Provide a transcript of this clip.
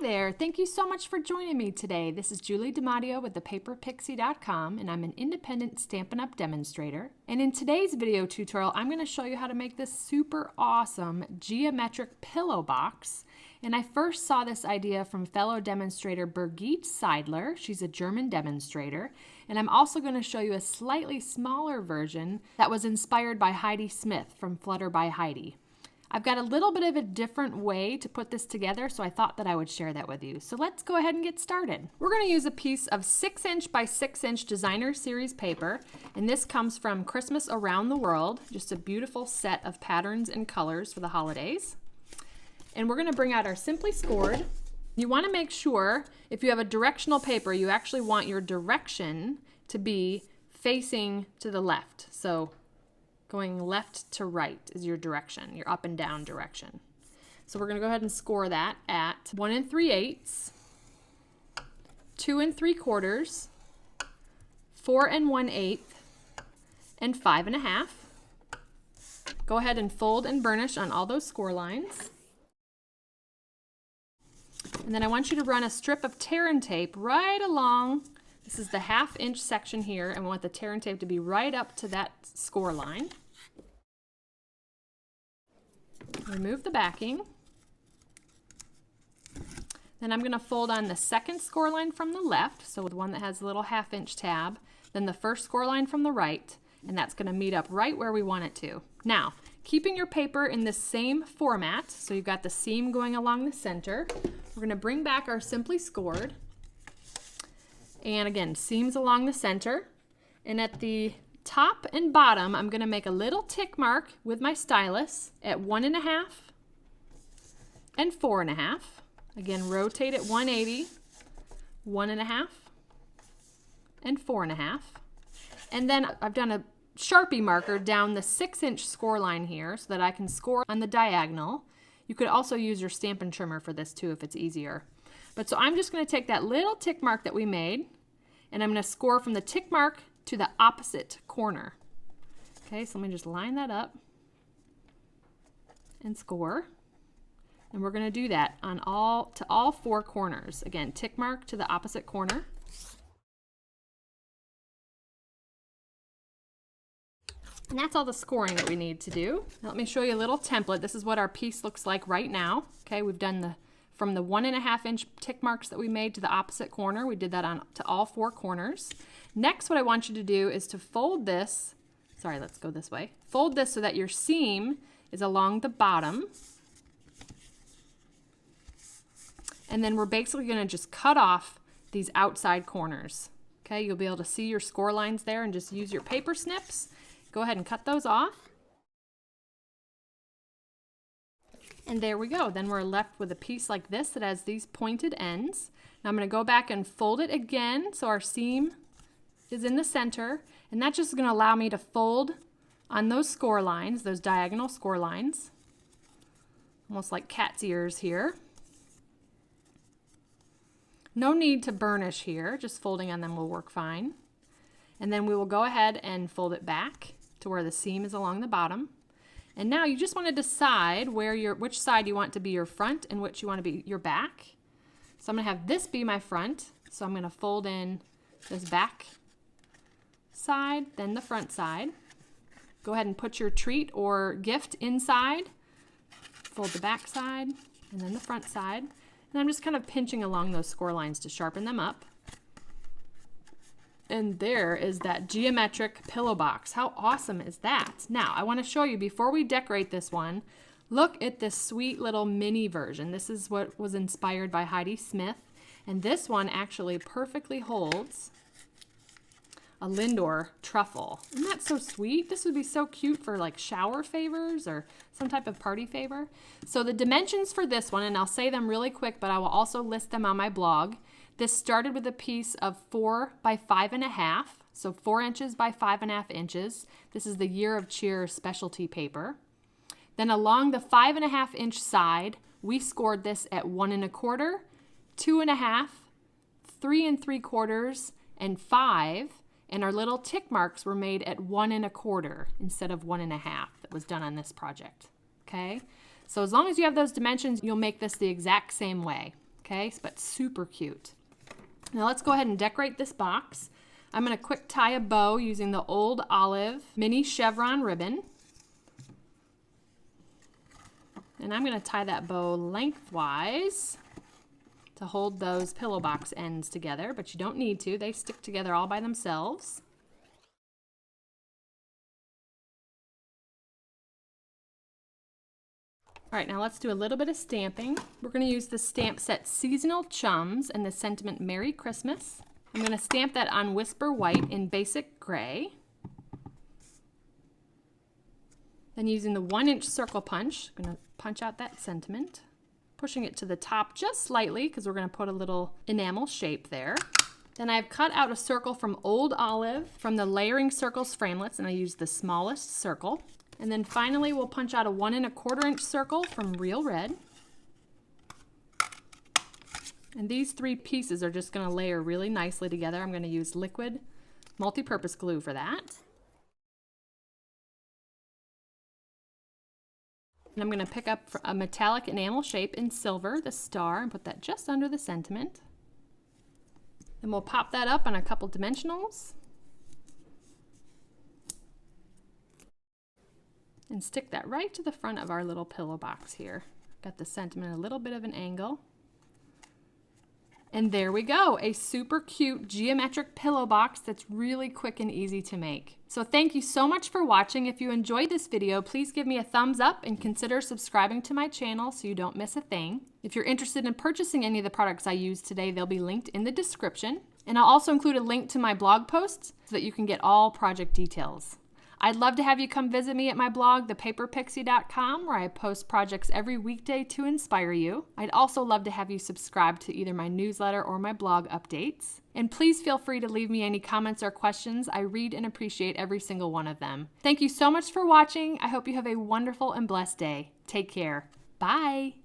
there, thank you so much for joining me today. This is Julie DiMatteo with thepaperpixie.com, and I'm an independent Stampin' Up! Demonstrator. And in today's video tutorial, I'm going to show you how to make this super awesome geometric pillow box. And I first saw this idea from fellow demonstrator Birgit Seidler. She's a German demonstrator. And I'm also going to show you a slightly smaller version that was inspired by Heidi Smith from Flutter by Heidi. I've got a little bit of a different way to put this together, so I thought that I would share that with you. So let's go ahead and get started. We're going to use a piece of 6" by 6" designer series paper, and this comes from Christmas Around the World, just a beautiful set of patterns and colors for the holidays. And we're going to bring out our Simply Scored. You want to make sure, if you have a directional paper, you actually want your direction to be facing to the left. So going left to right is your direction, your up and down direction. So we're going to go ahead and score that at 1 3/8, 2 3/4, 4 1/8, and 5 1/2. Go ahead and fold and burnish on all those score lines. And then I want you to run a strip of tear and tape right along. This is the 1/2 inch section here, and we want the tear and tape to be right up to that score line. Remove the backing. Then I'm going to fold on the second score line from the left, so the one that has a little 1/2 inch tab, then the first score line from the right, and that's going to meet up right where we want it to. Now, keeping your paper in the same format, so you've got the seam going along the center, we're going to bring back our Simply Scored. And again, seams along the center. And at the top and bottom, I'm going to make a little tick mark with my stylus at 1 1/2 and 4 1/2. Again, rotate at 180, 1 1/2, and 4 1/2. And then I've done a Sharpie marker down the 6" score line here so that I can score on the diagonal. You could also use your Stampin' Trimmer for this too if it's easier. But so I'm just going to take that little tick mark that we made, and I'm going to score from the tick mark to the opposite corner. Okay, so let me just line that up and score. And we're going to do that on all 4 corners. Again, tick mark to the opposite corner. And that's all the scoring that we need to do. Now let me show you a little template. This is what our piece looks like right now. Okay, we've done from the 1 1/2 inch tick marks that we made to the opposite corner. We did that to all 4 corners. Next, what I want you to do is to fold this. Sorry, let's go this way. Fold this so that your seam is along the bottom. And then we're basically going to just cut off these outside corners. Okay, you'll be able to see your score lines there and just use your paper snips. Go ahead and cut those off. And there we go. Then we're left with a piece like this that has these pointed ends. Now I'm going to go back and fold it again so our seam is in the center. And that's just going to allow me to fold on those score lines, those diagonal score lines. Almost like cat's ears here. No need to burnish here. Just folding on them will work fine. And then we will go ahead and fold it back to where the seam is along the bottom. And now you just want to decide which side you want to be your front and which you want to be your back. So I'm going to have this be my front. So I'm going to fold in this back side, then the front side. Go ahead and put your treat or gift inside. Fold the back side and then the front side. And I'm just kind of pinching along those score lines to sharpen them up. And there is that geometric pillow box. How awesome is that? Now, I want to show you, before we decorate this one, look at this sweet little mini version. This is what was inspired by Heidi Smith. And this one actually perfectly holds a Lindor truffle. Isn't that so sweet? This would be so cute for like shower favors or some type of party favor. So the dimensions for this one, and I'll say them really quick, but I will also list them on my blog. This started with a piece of 4 by 5 1/2, so 4 inches by 5 1/2 inches. This is the Year of Cheer specialty paper. Then along the 5 1/2 inch side, we scored this at 1 1/4, 2 1/2, 3 3/4, and 5. And our little tick marks were made at 1 1/4 instead of 1 1/2 that was done on this project. Okay, so as long as you have those dimensions, you'll make this the exact same way. okay? But super cute. Now let's go ahead and decorate this box. I'm going to quick tie a bow using the Old Olive mini chevron ribbon. And I'm going to tie that bow lengthwise to hold those pillow box ends together, but you don't need to. They stick together all by themselves. All right, now let's do a little bit of stamping. We're going to use the stamp set Seasonal Chums and the sentiment Merry Christmas. I'm going to stamp that on Whisper White in Basic Gray. Then using the 1-inch circle punch, I'm going to punch out that sentiment, pushing it to the top just slightly because we're going to put a little enamel shape there. Then I've cut out a circle from Old Olive from the Layering Circles framelits, and I used the smallest circle. And then finally we'll punch out a 1 1/4-inch circle from Real Red. And these 3 pieces are just going to layer really nicely together. I'm going to use liquid multi-purpose glue for that. And I'm going to pick up a metallic enamel shape in silver, the star, and put that just under the sentiment. Then we'll pop that up on a couple dimensionals. And stick that right to the front of our little pillow box here. Got the sentiment a little bit of an angle. And there we go, a super cute geometric pillow box that's really quick and easy to make. So thank you so much for watching. If you enjoyed this video, please give me a thumbs up and consider subscribing to my channel so you don't miss a thing. If you're interested in purchasing any of the products I used today, they'll be linked in the description. And I'll also include a link to my blog posts so that you can get all project details. I'd love to have you come visit me at my blog, thepaperpixie.com, where I post projects every weekday to inspire you. I'd also love to have you subscribe to either my newsletter or my blog updates. And please feel free to leave me any comments or questions. I read and appreciate every single one of them. Thank you so much for watching. I hope you have a wonderful and blessed day. Take care. Bye.